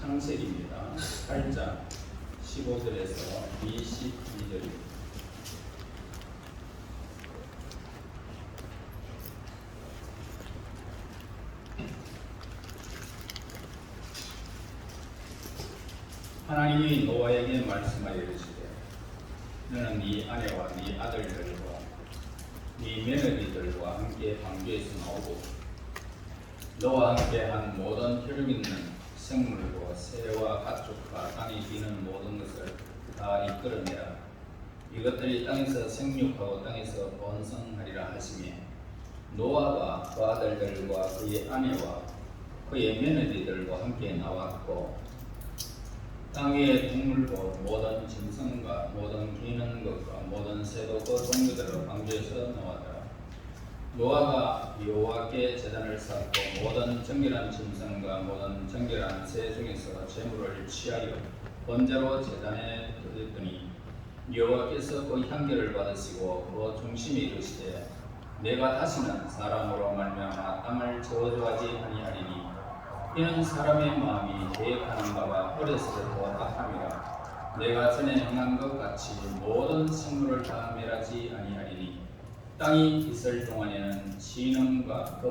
창세기입니다. 8장 15절에서 22절입니다. 하나님이 노아에게 말씀하여 이르시되 너는 네 아내와 네 아들들과 네 며느리들과 함께 방주에서 나오고 너와 함께 한 모든 혈육 있는 생물과 새와 가축과 땅에 기는 모든 것을 다 이끌어내라. 이것들이 땅에서 생육하고 땅에서 번성하리라 하시며 노아가 그 아들들과 그의 아내와 그의 며느리들과 함께 나왔고 땅 위의 동물과 모든 짐승과 모든 기는 것과 모든 새도 그 동류대로 방주에서 나왔더라. 노아가 여호와께 제단을 쌓고 모든 정결한 짐승과 모든 정결한 새 중에서 제물을 취하여 번제로 제단에 드렸더니 여호와께서 그 향기를 받으시고 그 중심에 이르시되 내가 다시는 사람으로 말미암아 땅을 저주하지 아니하리니 이는 사람의 마음이 계획하는 바가 어려서부터 악함이라. 내가 전에 행한 것 같이 모든 생물을 다 멸하지 아니하리니 땅이 있을 동안에는 진음과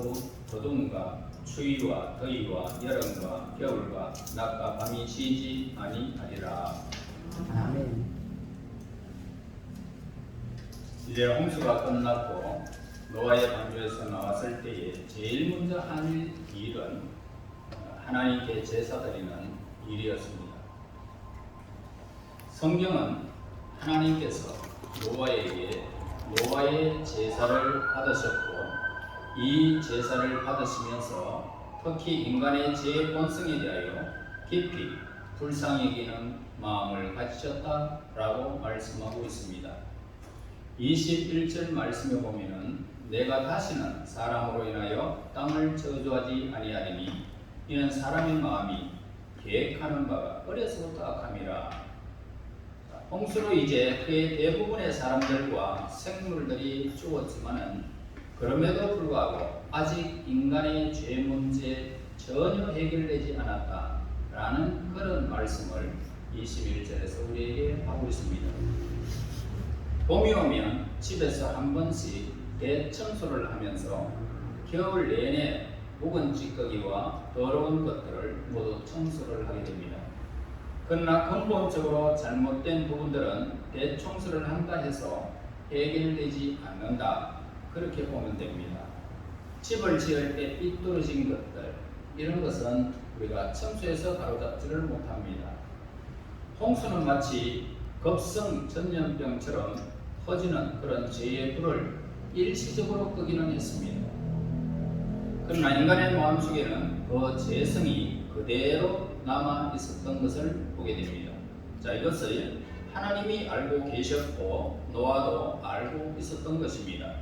거둠과 추위와 더위와 여름과 겨울과 낮과 밤이 쉬지 아니하리라. 아멘. 이제 홍수가 끝났고 노아의 방주에서 나왔을 때에 제일 먼저 한 일은 하나님께 제사 드리는 일이었습니다. 성경은 하나님께서 노아의 제사를 받으셨고 이 제사를 받으시면서 특히 인간의 죄 본성에 대하여 깊이 불쌍히 여기는 마음을 가지셨다라고 말씀하고 있습니다. 21절 말씀에 보면은 내가 다시는 사람으로 인하여 땅을 저주하지 아니하리니 이는 사람의 마음이 계획하는 바가 어려서부터 악함이라. 홍수로 이제 그의 대부분의 사람들과 생물들이 죽었지만은 그럼에도 불구하고 아직 인간의 죄 문제 전혀 해결되지 않았다라는 그런 말씀을 21절에서 우리에게 하고 있습니다. 봄이 오면 집에서 한 번씩 대청소를 하면서 겨울 내내 묵은 찌꺼기와 더러운 것들을 모두 청소를 하게 됩니다. 그러나 근본적으로 잘못된 부분들은 대청소를 한다 해서 해결되지 않는다, 그렇게 보면 됩니다. 집을 지을 때 삐뚤어진 것들, 이런 것은 우리가 청소해서 바로잡지를 못합니다. 홍수는 마치 급성 전염병처럼 퍼지는 그런 죄의 불을 일시적으로 끄기는 했습니다. 그러나 인간의 마음속에는 그 죄성이 그대로 남아 있었던 것을 보게 됩니다. 자, 이것을 하나님이 알고 계셨고 노아도 알고 있었던 것입니다.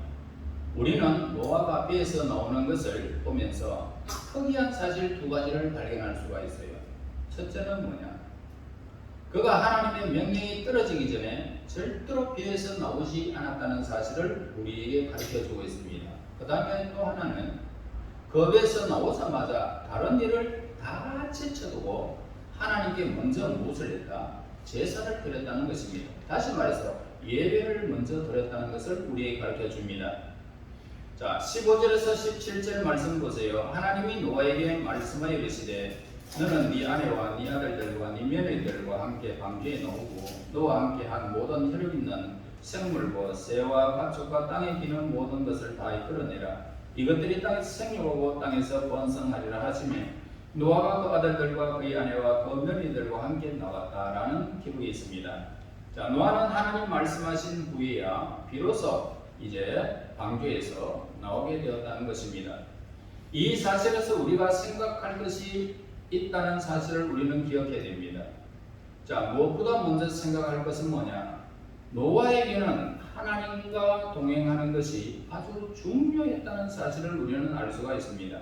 우리는 노아가 배에서 나오는 것을 보면서 특이한 사실 두 가지를 발견할 수가 있어요. 첫째는 뭐냐? 그가 하나님의 명령이 떨어지기 전에 절대로 배에서 나오지 않았다는 사실을 우리에게 가르쳐주고 있습니다. 그 다음에 또 하나는 그 배에서 나오자마자 다른 일을 다 제쳐두고 하나님께 먼저 무엇을 했다? 제사를 드렸다는 것입니다. 다시 말해서 예배를 먼저 드렸다는 것을 우리에게 가르쳐줍니다. 자, 15절에서 17절 말씀 보세요. 하나님이 노아에게 말씀하여 이르시되 너는 네 아내와 네 아들들과 네 며느리들과 함께 방주에 나오고 너와 함께 한 모든 혈육 있는 생물과 새와 가축과 땅에 기는 모든 것을 다 이끌어내라. 이것들이 땅에서 생육하고 땅에서 번성하리라 하시며 노아가 그 아들들과 그의 아내와 그 며느리들과 함께 나왔다라는 기록이 있습니다. 자, 노아는 하나님 말씀하신 후에야 비로소 이제 방주에서 나오게 되었다는 것입니다. 이 사실에서 우리가 생각할 것이 있다는 사실을 우리는 기억해야 됩니다. 자, 무엇보다 먼저 생각할 것은 뭐냐? 노아에게는 하나님과 동행하는 것이 아주 중요했다는 사실을 우리는 알 수가 있습니다.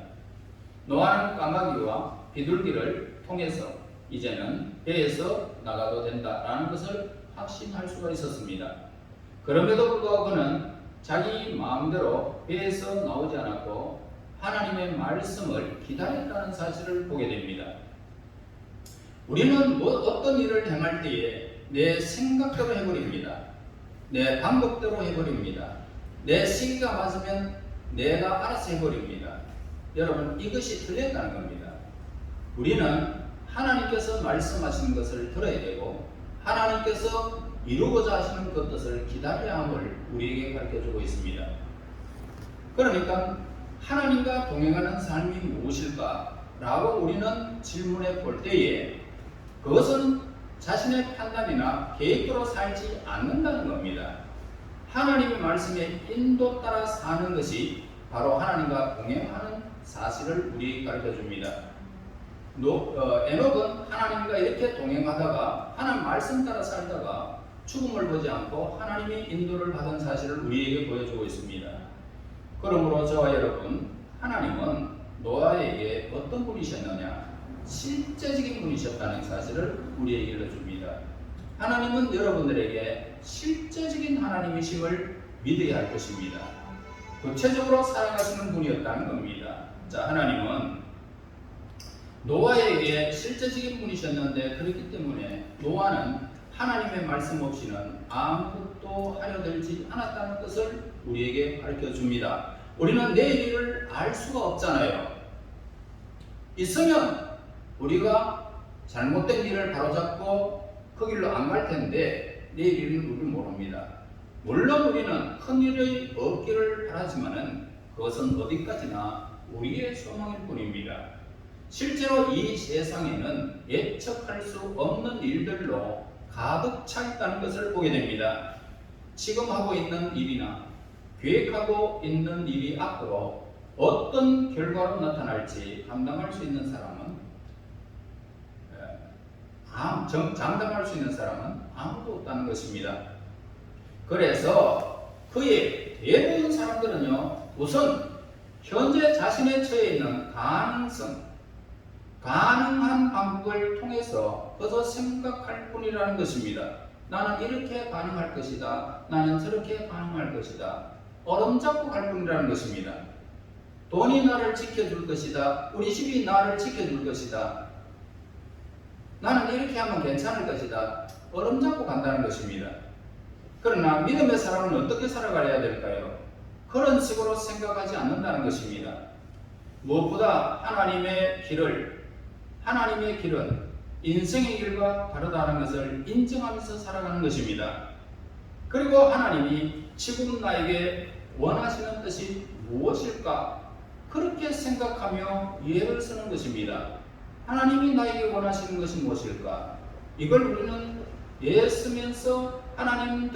노아는 까마귀와 비둘기를 통해서 이제는 배에서 나가도 된다라는 것을 확신할 수가 있었습니다. 그럼에도 불구하고 그는 자기 마음대로 배에서 나오지 않았고 하나님의 말씀을 기다렸다는 사실을 보게 됩니다. 우리는 어떤 일을 행할 때에 내 생각대로 해버립니다. 내 방법대로 해버립니다. 내 시기가 맞으면 내가 알아서 해버립니다. 여러분, 이것이 틀렸다는 겁니다. 우리는 하나님께서 말씀하시는 것을 들어야 되고 하나님께서 이루고자 하시는 그 뜻을 기다려야 함을 우리에게 가르쳐주고 있습니다. 그러니까 하나님과 동행하는 삶이 무엇일까? 라고 우리는 질문해 볼 때에 그것은 자신의 판단이나 계획대로 살지 않는다는 겁니다. 하나님의 말씀에 인도 따라 사는 것이 바로 하나님과 동행하는 사실을 우리에게 가르쳐 줍니다. 에녹은 하나님과 이렇게 동행하다가 하나님 말씀 따라 살다가 죽음을 보지 않고 하나님의 인도를 받은 사실을 우리에게 보여주고 있습니다. 그러므로 저와 여러분, 하나님은 노아에게 어떤 분이셨느냐? 실제적인 분이셨다는 사실을 우리에게 일러줍니다. 하나님은 여러분들에게 실제적인 하나님이심을 믿어야 할 것입니다. 구체적으로 살아가시는 분이었다는 겁니다. 자, 하나님은 노아에게 실제적인 분이셨는데 그렇기 때문에 노아는 하나님의 말씀 없이는 아무것도 하려 들지 않았다는 것을 우리에게 가르쳐 줍니다. 우리는 내일 일을 알 수가 없잖아요. 있으면 우리가 잘못된 일을 바로잡고 그 길로 안 갈 텐데 내일 일은 우리는 모릅니다. 물론 우리는 큰 일이 없기를 바라지만은 그것은 어디까지나 우리의 소망일 뿐입니다. 실제로 이 세상에는 예측할 수 없는 일들로 가득 차 있다는 것을 보게 됩니다. 지금 하고 있는 일이나 계획하고 있는 일이 앞으로 어떤 결과로 나타날지 감당할 수 있는 사람은 장담할 수 있는 사람은 아무도 없다는 것입니다. 그래서 그의 대부분 사람들은요, 우선 현재 자신의 처해 있는 가능한 방법을 통해서 그저 생각할 뿐이라는 것입니다. 나는 이렇게 가능할 것이다. 나는 저렇게 가능할 것이다. 얼음잡고 갈 뿐이라는 것입니다. 돈이 나를 지켜줄 것이다. 우리 집이 나를 지켜줄 것이다. 나는 이렇게 하면 괜찮을 것이다. 얼음잡고 간다는 것입니다. 그러나 믿음의 사람은 어떻게 살아가야 될까요? 그런 식으로 생각하지 않는다는 것입니다. 무엇보다 하나님의 길은 인생의 길과 다르다는 것을 인정하면서 살아가는 것입니다. 그리고 하나님이 지금 나에게 원하시는 뜻이 무엇일까? 그렇게 생각하며 예를 쓰는 것입니다. 하나님이 나에게 원하시는 것이 무엇일까? 이걸 우리는 예쓰면서 하나님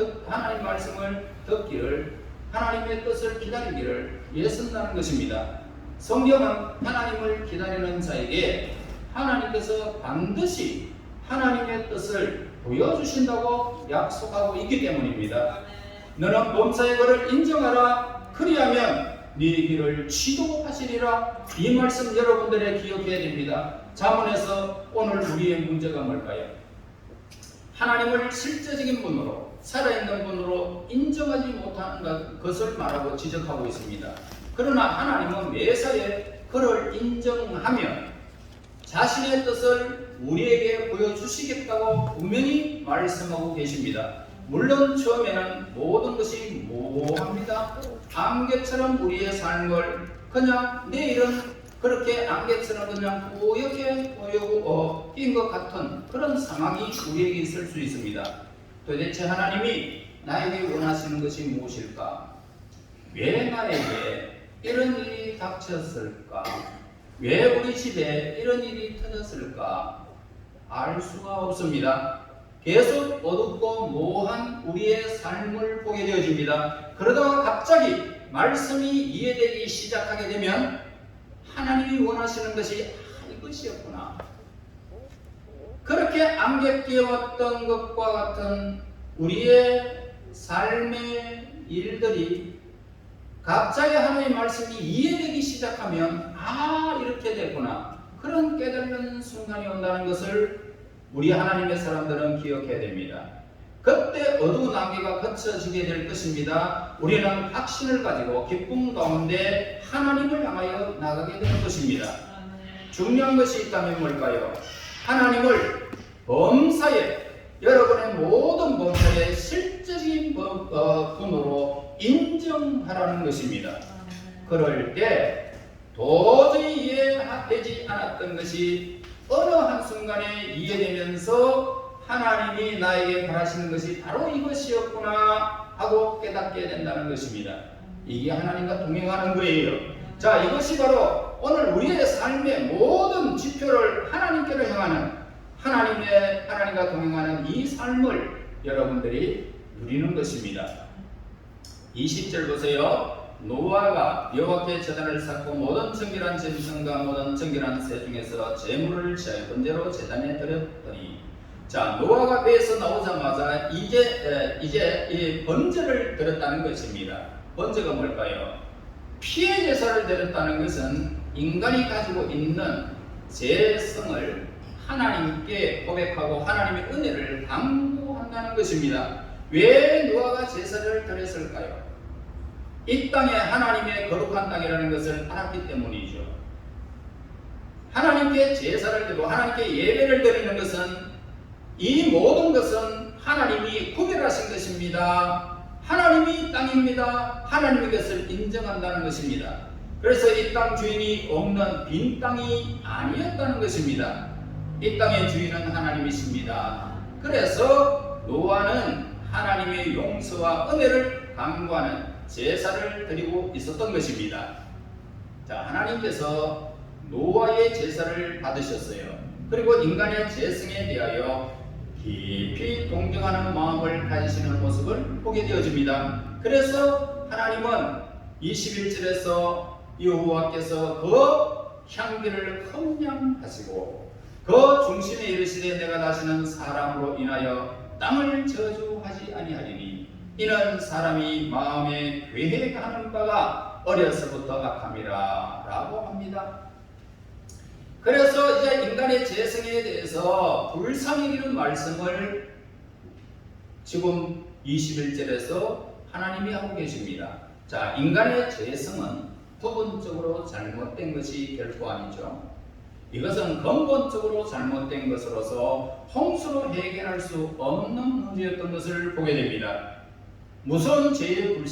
말씀을 듣기를, 하나님의 뜻을 기다리기를 예쓴다는 것입니다. 성경은 하나님을 기다리는 자에게 하나님께서 반드시 하나님의 뜻을 보여주신다고 약속하고 있기 때문입니다. 너는 범사의 것을 인정하라. 그리하면 네 길을 지도하시리라. 이 말씀 여러분들의 기억해야 됩니다. 자문에서 오늘 우리의 문제가 뭘까요? 하나님을 실제적인 분으로, 살아있는 분으로 인정하지 못하는 것을 말하고 지적하고 있습니다. 그러나 하나님은 매사에 그를 인정하면 자신의 뜻을 우리에게 보여주시겠다고 분명히 말씀하고 계십니다. 물론 처음에는 모든 것이 모호합니다. 안개처럼 우리의 삶을 그냥 내일은 그렇게 안개처럼 그냥 뿌옇게 보이는 것 같은 그런 상황이 우리에게 있을 수 있습니다. 도대체 하나님이 나에게 원하시는 것이 무엇일까? 왜 나에게 이런 일이 닥쳤을까? 왜 우리 집에 이런 일이 터졌을까? 알 수가 없습니다. 계속 어둡고 모호한 우리의 삶을 보게 되어집니다. 그러다가 갑자기 말씀이 이해되기 시작하게 되면 하나님이 원하시는 것이 이것이었구나. 그렇게 안개 끼었던 것과 같은 우리의 삶의 일들이 갑자기 하나님의 말씀이 이해되기 시작하면 이렇게 됐구나. 그런 깨달는 순간이 온다는 것을 우리 하나님의 사람들은 기억해야 됩니다. 그때 어두운 안개가 걷혀지게 될 것입니다. 우리는 확신을 가지고 기쁨 가운데 하나님을 향하여 나가게 되는 것입니다. 중요한 것이 있다면 뭘까요? 하나님을 범사에, 여러분의 모든 범사에 실적인 분으로 인정하라는 것입니다. 그럴 때 도저히 이해되지 않았던 것이 어느 한순간에 이해되면서 하나님이 나에게 바라시는 것이 바로 이것이었구나 하고 깨닫게 된다는 것입니다. 이게 하나님과 동행하는 거예요. 자, 이것이 바로 오늘 우리의 삶의 모든 지표를 하나님께로 향하는, 하나님과 동행하는 이 삶을 여러분들이 누리는 것입니다. 20절 보세요. 노아가 여호와께 제단을 쌓고 모든 정결한 짐승과 모든 정결한 새 중에서 제물을 취하여 번제로 제단에 드렸더니, 자, 노아가 배에서 나오자마자 이제 이 번제를 드렸다는 것입니다. 번제가 뭘까요? 피의 제사를 드렸다는 것은 인간이 가지고 있는 죄성을 하나님께 고백하고 하나님의 은혜를 당부한다는 것입니다. 왜 노아가 제사를 드렸을까요? 이 땅에 하나님의 거룩한 땅이라는 것을 알았기 때문이죠. 하나님께 제사를 드리고 하나님께 예배를 드리는 것은, 이 모든 것은 하나님이 구별하신 것입니다. 하나님이 땅입니다. 하나님의 것을 인정한다는 것입니다. 그래서 이 땅 주인이 없는 빈 땅이 아니었다는 것입니다. 이 땅의 주인은 하나님이십니다. 그래서 노아는 하나님의 용서와 은혜를 강구하는 제사를 드리고 있었던 것입니다. 자, 하나님께서 노아의 제사를 받으셨어요. 그리고 인간의 죄성에 대하여 깊이 동정하는 마음을 가지시는 모습을 보게 되어집니다. 그래서 하나님은 21절에서 여호와께서 그 향기를 흠량하시고 그 중심에 이르시되 내가 다시는 사람으로 인하여 땅을 저주하지 아니하리니 이는 사람이 마음에 계획하는 바가 어려서부터 악함이라 라고 합니다. 그래서 이제 인간의 죄성에 대해서 불쌍히 여기는 말씀을 지금 21절에서 하나님이 하고 계십니다. 자, 인간의 죄성은 부분적으로 잘못된 것이 결코 아니죠. 이것은 근본적으로 잘못된 것으로서 홍수로 해결할 수 없는 문제였던 것을 보게 됩니다. 무슨 죄의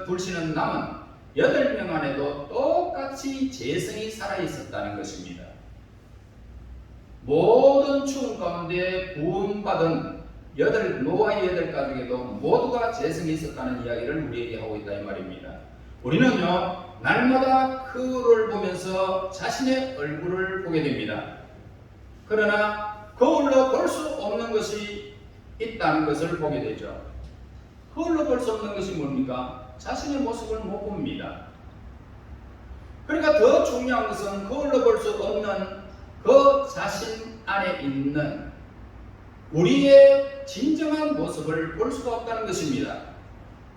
불씨는 남은 8명 안에도 똑같이 죄성이 살아있었다는 것입니다. 모든 죽음 가운데 구원받은 노아의 8가족에도 모두가 죄성이 있었다는 이야기를 우리에게 하고 있다 이 말입니다. 우리는요, 날마다 그를 보면서 자신의 얼굴을 보게 됩니다. 그러나 거울로 볼 수 없는 것이 있다는 것을 보게 되죠. 거울로 볼 수 없는 것이 뭡니까? 자신의 모습을 못 봅니다. 그러니까 더 중요한 것은 거울로 볼 수 없는 그 자신 안에 있는 우리의 진정한 모습을 볼 수가 없다는 것입니다.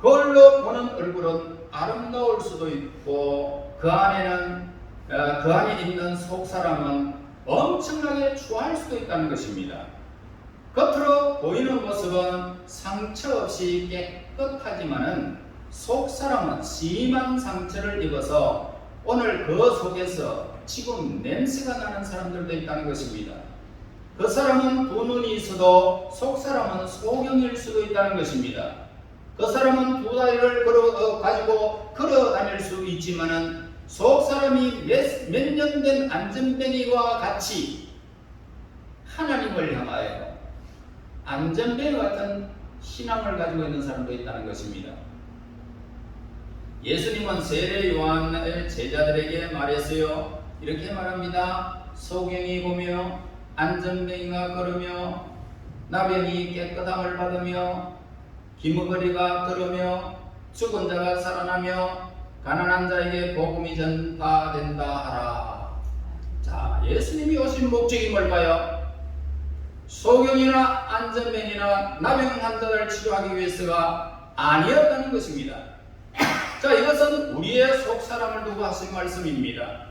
거울로 보는 얼굴은 아름다울 수도 있고 그 안에 있는 속 사람은 엄청나게 추할 수도 있다는 것입니다. 겉으로 보이는 모습은 상처 없이 깨끗하지만은 속 사람은 심한 상처를 입어서 오늘 그 속에서 지금 냄새가 나는 사람들도 있다는 것입니다. 그 사람은 두 눈이 있어도 속 사람은 소경일 수도 있다는 것입니다. 그 사람은 두 다리를 가지고 걸어 다닐 수 있지만은 속 사람이 몇 년 된 안전뱅이와 같이 하나님을 향하여 안전뱅이 같은 신앙을 가지고 있는 사람도 있다는 것입니다. 예수님은 세례 요한의 제자들에게 말했어요. 이렇게 말합니다. 소경이 보며 안전뱅이가 걸으며 나병이 깨끗함을 받으며 기머거리가 걸으며 죽은 자가 살아나며 가난한 자에게 복음이 전파된다 하라. 자, 예수님이 오신 목적이 뭘까요? 소경이나 안전뱅이나 나병 환자를 치료하기 위해서가 아니었다는 것입니다. 자, 이것은 우리의 속 사람을 두고 하신 말씀입니다.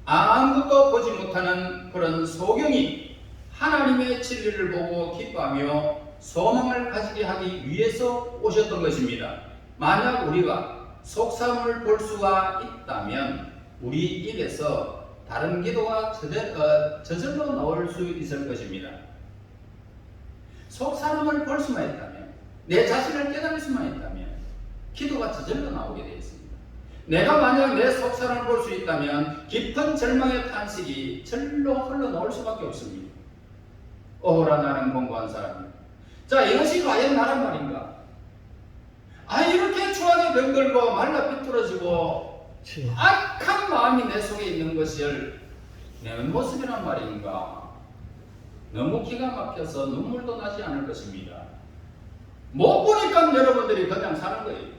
아무것도 보지 못하는 그런 소경이 하나님의 진리를 보고 기뻐하며 소망을 가지게 하기 위해서 오셨던 것입니다. 만약 우리가 속 사람을 볼 수가 있다면 우리 입에서 다른 기도가 저절로 나올 수 있을 것입니다. 속 사람을 볼 수만 있다면, 내 자신을 깨달을 수만 있다면 기도가 저절로 나오게 되어 있습니다. 내가 만약 내 속 사람을 볼 수 있다면 깊은 절망의 탄식이 절로 흘러나올 수밖에 없습니다. 오라 나는 공고한 사람이다. 자, 이것이 과연 나란 말인가? 이렇게 추하게 병들고 말라 삐뚤어지고 악한 마음이 내 속에 있는 것을 내 모습이란 말인가? 너무 기가 막혀서 눈물도 나지 않을 것입니다. 못 보니까 여러분들이 그냥 사는 거예요.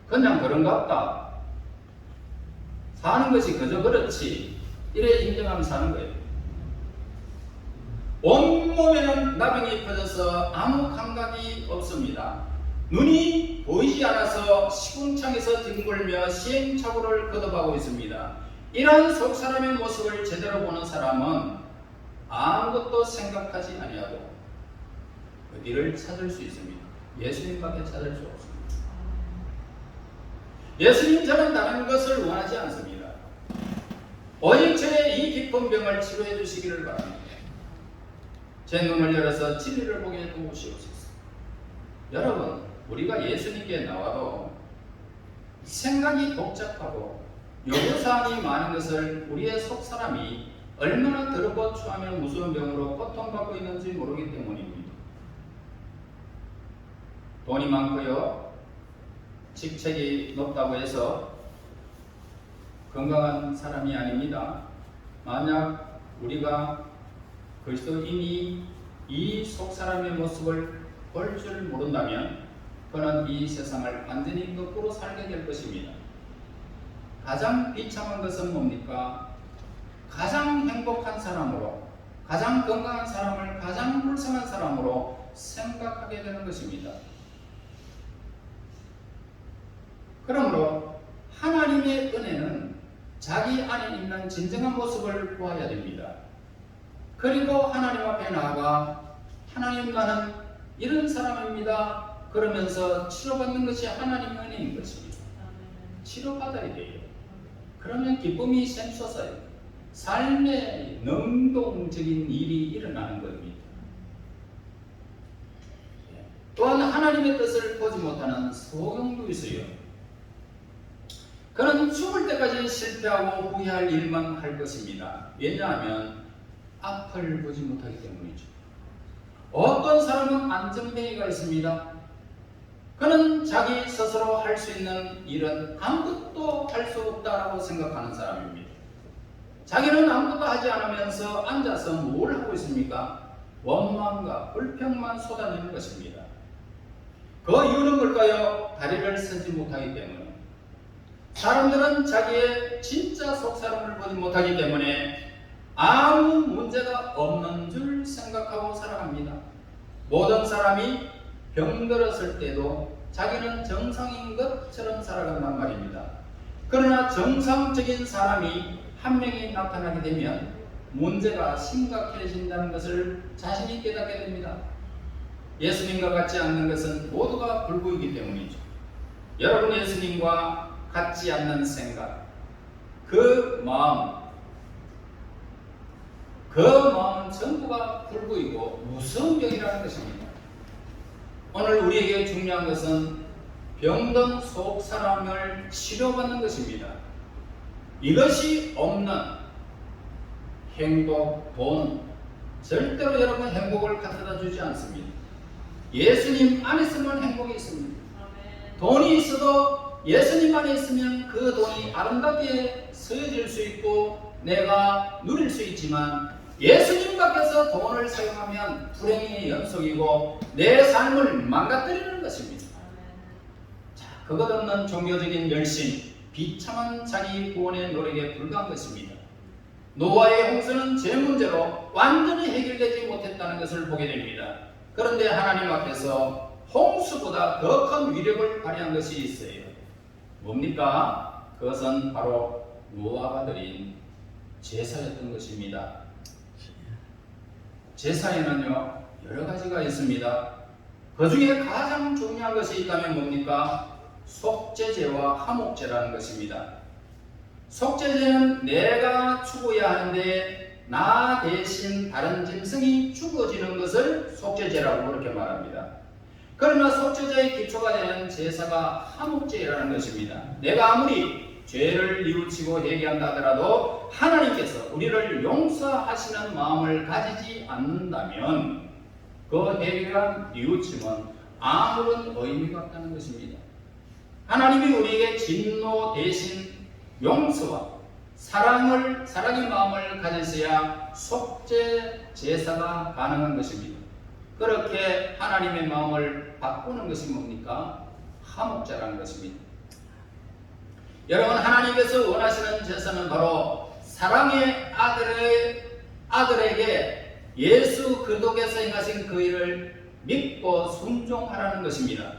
그냥 그런갑다. 사는 것이 그저 그렇지. 이래 인정하면 사는 거예요. 온몸에는 나병이 퍼져서 아무 감각이 없습니다. 눈이 보이지 않아서 시궁창에서 뒹굴며 시행착오를 거듭하고 있습니다. 이러한 속사람의 모습을 제대로 보는 사람은 아무것도 생각하지 아니하고 어디를 찾을 수 있습니다. 예수님밖에 찾을 수 없습니다. 예수님, 저는 다른 것을 원하지 않습니다. 오직 저의 이 깊은 병을 치료해 주시기를 바랍니다. 제 눈을 열어서 진리를 보게 도우시옵소서. 여러분, 우리가 예수님께 나와도 생각이 복잡하고 요구사항이 많은 것을 우리의 속사람이 얼마나 더럽고 추하며 무서운 병으로 고통받고 있는지 모르기 때문입니다. 돈이 많고요, 직책이 높다고 해서 건강한 사람이 아닙니다. 만약 우리가 그리스도인이 이 속사람의 모습을 볼 줄 모른다면 그는 이 세상을 완전히 거꾸로 살게 될 것입니다. 가장 비참한 것은 뭡니까? 가장 행복한 사람으로, 가장 건강한 사람을 가장 불쌍한 사람으로 생각하게 되는 것입니다. 그러므로 하나님의 은혜는 자기 안에 있는 진정한 모습을 보아야 됩니다. 그리고 하나님 앞에 나아가 하나님, 나는 이런 사람입니다 그러면서 치료받는 것이 하나님의 은혜인 것입니다. 치료받아야 돼요. 그러면 기쁨이 샘솟아요. 삶의 능동적인 일이 일어나는 겁니다. 또한 하나님의 뜻을 보지 못하는 소경도 있어요. 그는 죽을 때까지 실패하고 후회할 일만 할 것입니다. 왜냐하면 앞을 보지 못하기 때문이죠. 어떤 사람은 안전뱅이가 있습니다. 그는 자기 스스로 할 수 있는 일은 아무것도 할 수 없다고 생각하는 사람입니다. 자기는 아무것도 하지 않으면서 앉아서 뭘 하고 있습니까? 원망과 불평만 쏟아내는 것입니다. 그 이유는 뭘까요? 다리를 서지 못하기 때문에. 사람들은 자기의 진짜 속사람을 보지 못하기 때문에 아무 문제가 없는 줄 생각하고 살아갑니다. 모든 사람이 병들었을 때도 자기는 정상인 것처럼 살아간단 말입니다. 그러나 정상적인 사람이 한 명이 나타나게 되면 문제가 심각해진다는 것을 자신이 깨닫게 됩니다. 예수님과 같지 않는 것은 모두가 불구이기 때문이죠. 여러분, 예수님과 같지 않는 생각, 그 마음은 전부가 불구이고 무서운 병이라는 것입니다. 오늘 우리에게 중요한 것은 병든 속 사람을 치료받는 것입니다. 이것이 없는 행복, 돈, 절대로 여러분 행복을 가져다 주지 않습니다. 예수님 안에서만 행복이 있습니다. 돈이 있어도 예수님 안에 있으면 그 돈이 아름답게 쓰여질 수 있고 내가 누릴 수 있지만, 예수님 밖에서 돈을 사용하면 불행의 연속이고 내 삶을 망가뜨리는 것입니다. 자, 그것 없는 종교적인 열심, 비참한 자기 구원의 노력에 불과한 것입니다. 노아의 홍수는 제 문제로 완전히 해결되지 못했다는 것을 보게 됩니다. 그런데 하나님 앞에서 홍수보다 더 큰 위력을 발휘한 것이 있어요. 뭡니까? 그것은 바로 노아가 드린 제사였던 것입니다. 제사에는요, 여러 가지가 있습니다. 그 중에 가장 중요한 것이 있다면 뭡니까? 속죄제와 화목제라는 것입니다. 속죄제는 내가 죽어야 하는데 나 대신 다른 짐승이 죽어지는 것을 속죄제라고 그렇게 말합니다. 그러나 속죄제의 기초가 되는 제사가 화목제라는 것입니다. 내가 아무리 죄를 뉘우치고 회개한다 하더라도 하나님께서 우리를 용서하시는 마음을 가지지 않는다면 그 회개와 뉘우침은 아무런 의미가 없다는 것입니다. 하나님이 우리에게 진노 대신 용서와 사랑의 마음을 가졌어야 속죄 제사가 가능한 것입니다. 그렇게 하나님의 마음을 바꾸는 것이 뭡니까? 화목제라는 것입니다. 여러분, 하나님께서 원하시는 제사는 바로 사랑의 아들에게 예수 그리스도께서 행하신 그 일을 믿고 순종하라는 것입니다.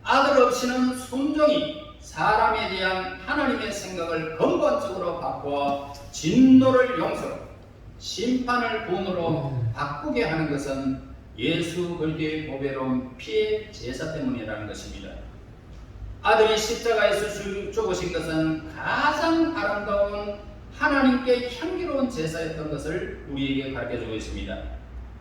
아들 없이는 순종이 사람에 대한 하나님의 생각을 근본적으로 바꾸어 진노를 용서로, 심판을 구원으로 바꾸게 하는 것은 예수 그리스도의 보배로운 피의 제사 때문이라는 것입니다. 아들이 십자가에서 죽으신 것은 가장 아름다운 하나님께 향기로운 제사였던 것을 우리에게 가르쳐주고 있습니다.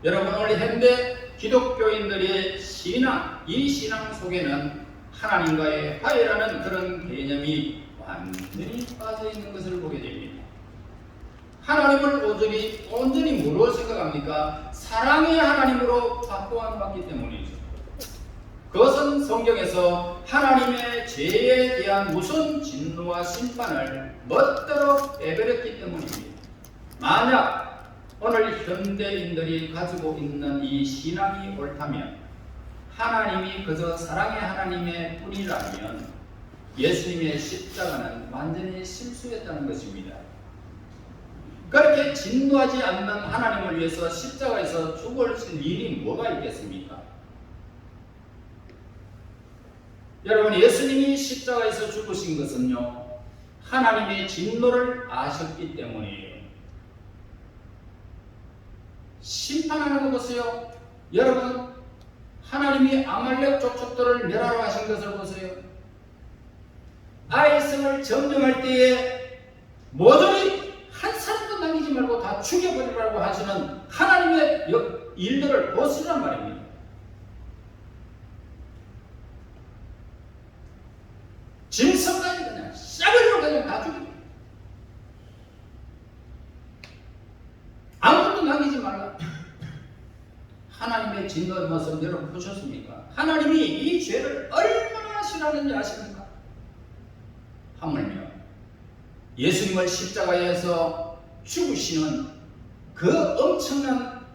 여러분, 오늘 현대 기독교인들의 신앙, 이 신앙 속에는 하나님과의 화해라는 그런 개념이 완전히 빠져 있는 것을 보게 됩니다. 하나님을 온전히 뭐로 생각합니까? 사랑의 하나님으로 바꾸어봤기 때문이죠. 그것은 성경에서 하나님의 죄에 대한 무슨 진노와 심판을 멋대로 내버렸기 때문입니다. 만약 오늘 현대인들이 가지고 있는 이 신앙이 옳다면, 하나님이 그저 사랑의 하나님의 뿐이라면 예수님의 십자가는 완전히 실수했다는 것입니다. 그렇게 진노하지 않는 하나님을 위해서 십자가에서 죽을 일이 뭐가 있겠습니까? 여러분, 예수님이 십자가에서 죽으신 것은요, 하나님의 진노를 아셨기 때문이에요. 심판하는 거 보세요. 여러분, 하나님이 아말렉 족속들을 멸하러 하신 것을 보세요. 아이성을 점령할 때에 모조리 한 사람도 남기지 말고 다 죽여버리라고 하시는 하나님의 일들을 보시란 말입니다. 짐승까지 그냥 싸버리고 그냥 다 죽여. 아무것도 남기지 말라. 하나님의 진노의 모습 여러분 보셨습니까? 하나님이 이 죄를 얼마나 싫어하는지 아십니까? 하물며 예수님을 십자가에서 죽으시는 그 엄청난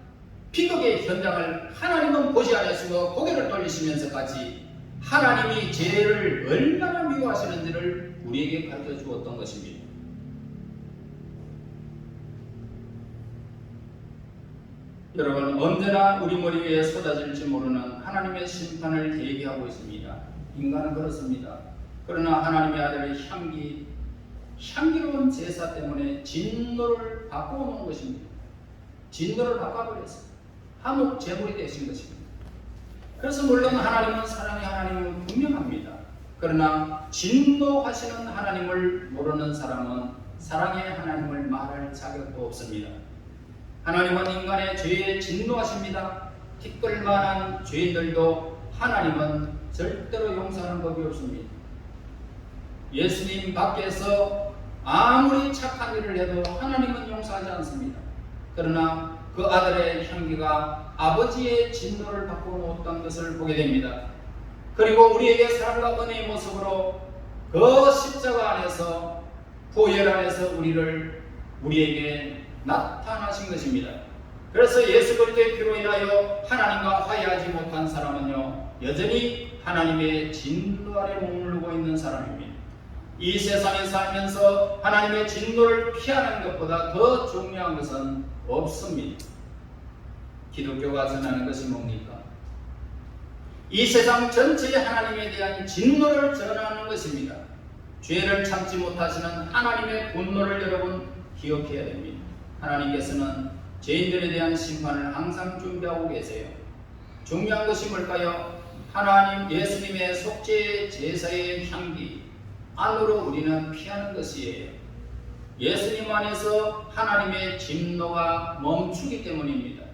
비극의 현장을 하나님은 보지 않으시고 고개를 돌리시면서까지 하나님이 죄를 얼마나 미워하시는지를 우리에게 가르쳐 주었던 것입니다. 여러분, 언제나 우리 머리 위에 쏟아질지 모르는 하나님의 심판을 대기하고 있습니다. 인간은 그렇습니다. 그러나 하나님의 아들의 향기로운 제사 때문에 진노를 바꿔놓은 것입니다. 진노를 바꿔버렸어요. 화목 제물이 되신 것입니다. 그래서 물론 하나님은 사랑의 하나님은 분명합니다. 그러나 진노하시는 하나님을 모르는 사람은 사랑의 하나님을 말할 자격도 없습니다. 하나님은 인간의 죄에 진노하십니다. 티끌만한 죄인들도 하나님은 절대로 용서하는 법이 없습니다. 예수님 밖에서 아무리 착한 일을 해도 하나님은 용서하지 않습니다. 그러나 그 아들의 향기가 아버지의 진노를 바꿔놓았던 것을 보게 됩니다. 그리고 우리에게 사랑과 은혜의 모습으로 그 십자가 안에서, 보혈 안에서 우리에게 나타나신 것입니다. 그래서 예수 그리스도의 피로 인하여 하나님과 화해하지 못한 사람은요, 여전히 하나님의 진노 아래 머무르고 있는 사람입니다. 이 세상에 살면서 하나님의 진노를 피하는 것보다 더 중요한 것은 없습니다. 기독교가 전하는 것이 뭡니까? 이 세상 전체에 하나님에 대한 진노를 전하는 것입니다. 죄를 참지 못하시는 하나님의 분노를 여러분 기억해야 됩니다. 하나님께서는 죄인들에 대한 심판을 항상 준비하고 계세요. 중요한 것이 뭘까요? 하나님 예수님의 속죄 제사의 향기 안으로 우리는 피하는 것이에요. 예수님 안에서 하나님의 진노가 멈추기 때문입니다.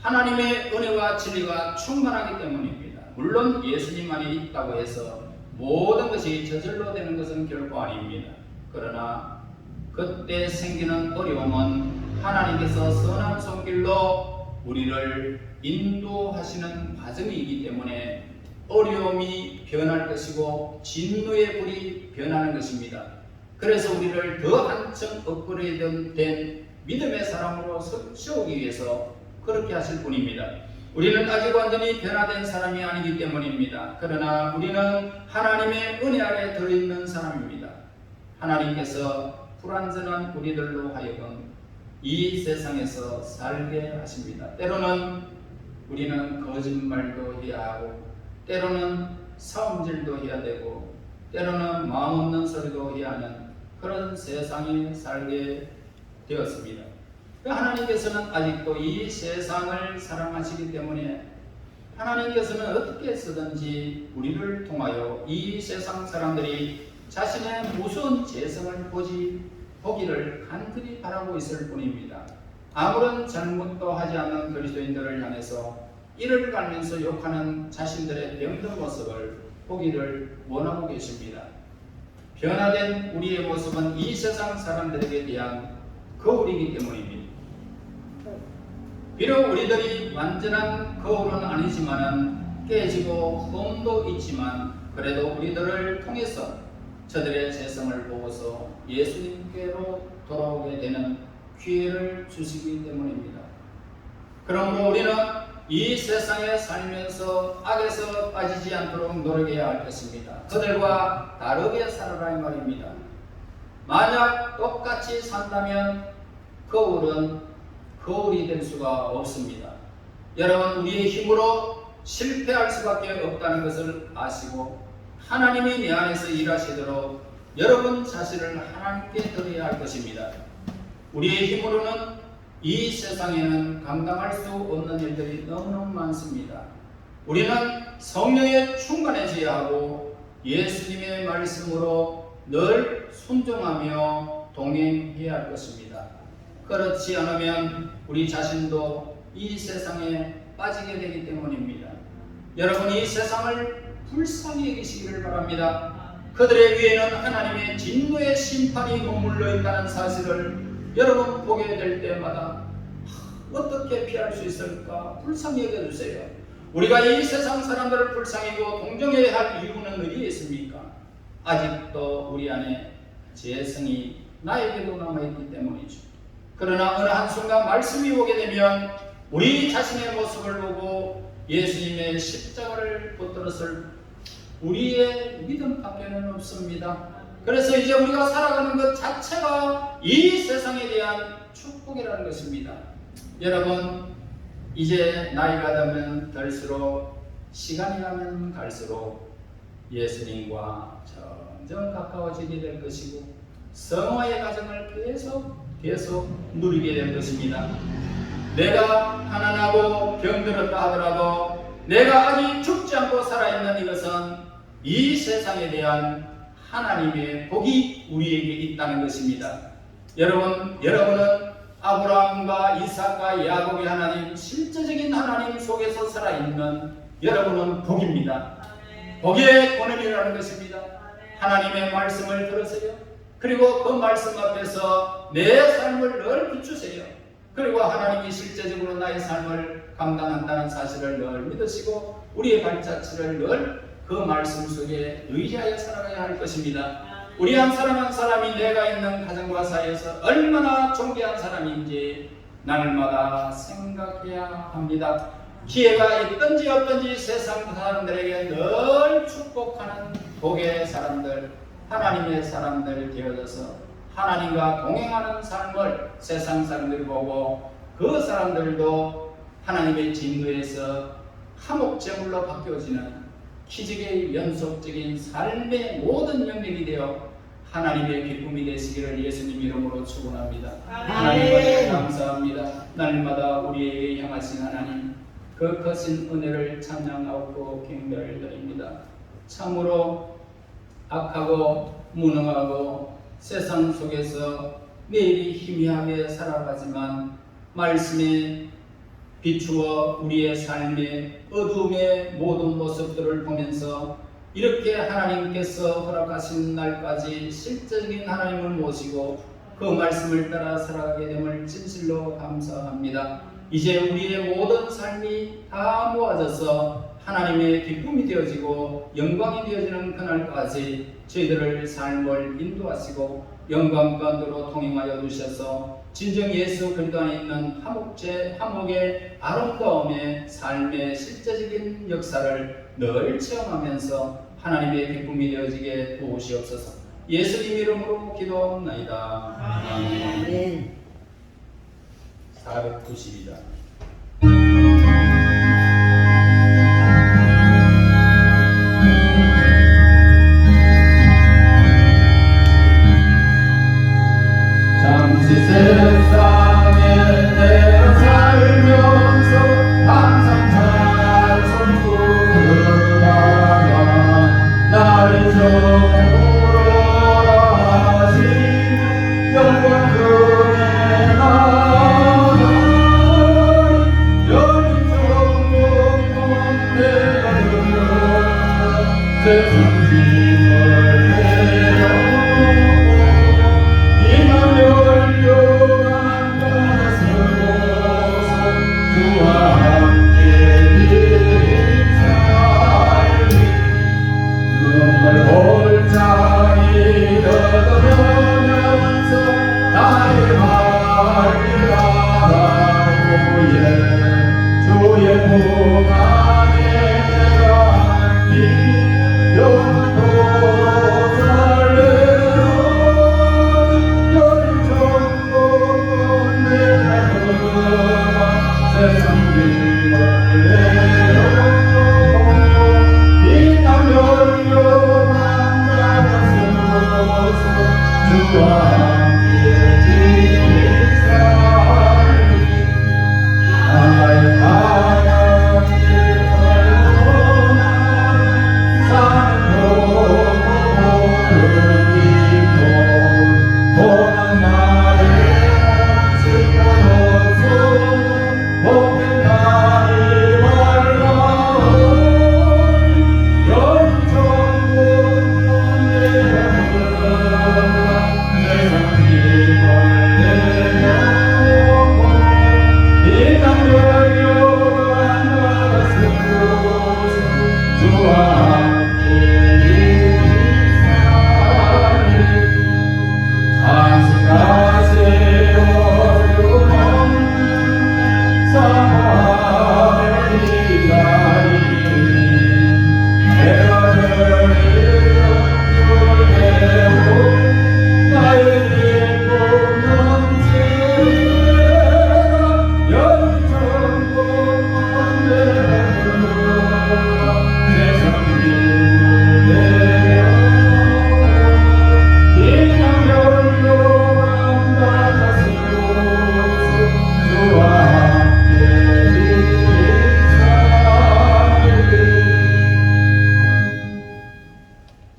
하나님의 은혜와 진리가 충만하기 때문입니다. 물론 예수님 안에 있다고 해서 모든 것이 저절로 되는 것은 결코 아닙니다. 그러나 그때 생기는 어려움은 하나님께서 선한 손길로 우리를 인도하시는 과정이기 때문에 어려움이 변할 것이고 진노의 불이 변하는 것입니다. 그래서 우리를 더 한층 업그레이드 된 믿음의 사람으로 세우기 위해서 그렇게 하실 뿐입니다. 우리는 아직 완전히 변화된 사람이 아니기 때문입니다. 그러나 우리는 하나님의 은혜 아래 들어있는 사람입니다. 하나님께서 불완전한 우리들로 하여금 이 세상에서 살게 하십니다. 때로는 우리는 거짓말도 해야 하고, 때로는 싸움질도 해야 되고, 때로는 마음 없는 소리도 해야 하는 그런 세상에 살게 되었습니다. 하나님께서는 아직도 이 세상을 사랑하시기 때문에 하나님께서는 어떻게 쓰든지 우리를 통하여 이 세상 사람들이 자신의 무서운 재성을 보기를 간절히 바라고 있을 뿐입니다. 아무런 잘못도 하지 않는 그리스도인들을 향해서 이를 갈면서 욕하는 자신들의 병든 모습을 보기를 원하고 계십니다. 변화된 우리의 모습은 이 세상 사람들에게 대한 거울이기 때문입니다. 비록 우리들이 완전한 거울은 아니지만 깨지고 흠도 있지만 그래도 우리들을 통해서 저들의 재성을 보고서 예수님께로 돌아오게 되는 기회를 주시기 때문입니다. 그러므로 우리는 이 세상에 살면서 악에서 빠지지 않도록 노력해야 할 것입니다. 그들과 다르게 살아라 이 말입니다. 만약 똑같이 산다면 거울은 거울이 될 수가 없습니다. 여러분, 우리의 힘으로 실패할 수밖에 없다는 것을 아시고 하나님이 내 안에서 일하시도록 여러분 자신을 하나님께 드려야 할 것입니다. 우리의 힘으로는 이 세상에는 감당할 수 없는 일들이 너무너무 많습니다. 우리는 성령에 충만해져야 하고 예수님의 말씀으로 늘 순종하며 동행해야 할 것입니다. 그렇지 않으면 우리 자신도 이 세상에 빠지게 되기 때문입니다. 여러분, 이 세상을 불쌍히 여기시기를 바랍니다. 그들의 위에는 하나님의 진노의 심판이 머물러 있다는 사실을 여러분 보게 될 때마다 어떻게 피할 수 있을까 불쌍히 여겨주세요. 우리가 이 세상 사람들을 불쌍히고 동정해야 할 이유는 어디에 있습니까? 아직도 우리 안에 재성이 나에게도 남아있기 때문이죠. 그러나 어느 한순간 말씀이 오게 되면 우리 자신의 모습을 보고 예수님의 십자가를 붙들었을 우리의 믿음밖에는 없습니다. 그래서 이제 우리가 살아가는 것 자체가 이 세상에 대한 축복이라는 것입니다. 여러분, 이제 나이가 들면 들수록 시간이 가면 갈수록 예수님과 점점 가까워지게 될 것이고 성화의 과정을 계속 누리게 될 것입니다. 내가 가난하고 병들었다 하더라도 내가 아직 죽지 않고 살아있는 이것은 이 세상에 대한 하나님의 복이 우리에게 있다는 것입니다. 여러분은 아브라함과 이삭과 야곱의 하나님, 실제적인 하나님 속에서 살아있는 여러분은 복입니다. 복의 권한이라는 것입니다. 하나님의 말씀을 들으세요. 그리고 그 말씀 앞에서 내 삶을 늘 비추세요. 그리고 하나님이 실제적으로 나의 삶을 감당한다는 사실을 늘 믿으시고 우리의 발자취를 늘 그 말씀 속에 의지하여 살아가야 할 것입니다. 우리 한 사람 한 사람이 내가 있는 가정과 사이에서 얼마나 존귀한 사람인지 날마다 생각해야 합니다. 기회가 있든지 없든지 세상 사람들에게 늘 축복하는 복의 사람들, 하나님의 사람들 되어져서 하나님과 동행하는 삶을 세상 사람들이 보고 그 사람들도 하나님의 진노에서 화목제물로 바뀌어지는 기적의 연속적인 삶의 모든 영역이 되어 하나님의 기쁨이 되시기를 예수님 이름으로 축원합니다. 하나님 감사합니다. 날마다 우리에게 향하신 하나님, 그 크신 은혜를 찬양하고 경배를 드립니다. 참으로 악하고 무능하고 세상 속에서 매일이 희미하게 살아가지만 말씀에 비추어 우리의 삶의 어두움의 모든 모습들을 보면서 이렇게 하나님께서 허락하신 날까지 실제적인 하나님을 모시고 그 말씀을 따라 살아가게 됨을 진실로 감사합니다. 이제 우리의 모든 삶이 다 모아져서 하나님의 기쁨이 되어지고 영광이 되어지는 그날까지 저희들을 삶을 인도하시고 영광 가운데로 통행하여 주셔서 진정 예수 그리스도 안에 있는 화목의 아름다움의 삶의 실제적인 역사를 늘 체험하면서 하나님의 기쁨이 되어지게 도우시옵소서. 예수님 이름으로 기도합나이다. 아멘. 490이다. 잠시 세상에 내가 살면서 항상 잘 손부르다가 나를 정오라 하시니 영광 그에 나가리 여린 정복 내가 세상 힘을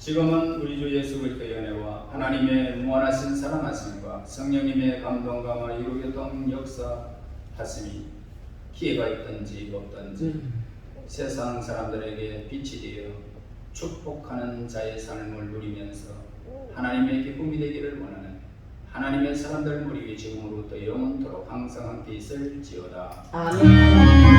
지금은 우리 주 예수 그리스도의 은혜와 하나님의 무한하신 사랑하심과 성령님의 감동감을 이루겠던 역사하심이 기회가 있든지 없든지 세상 사람들에게 빛이 되어 축복하는 자의 삶을 누리면서 하나님의 기쁨이 되기를 원하는 하나님의 사람들 무리 지금으로부터 영원토록 항상 함께 있을지어다. 아멘.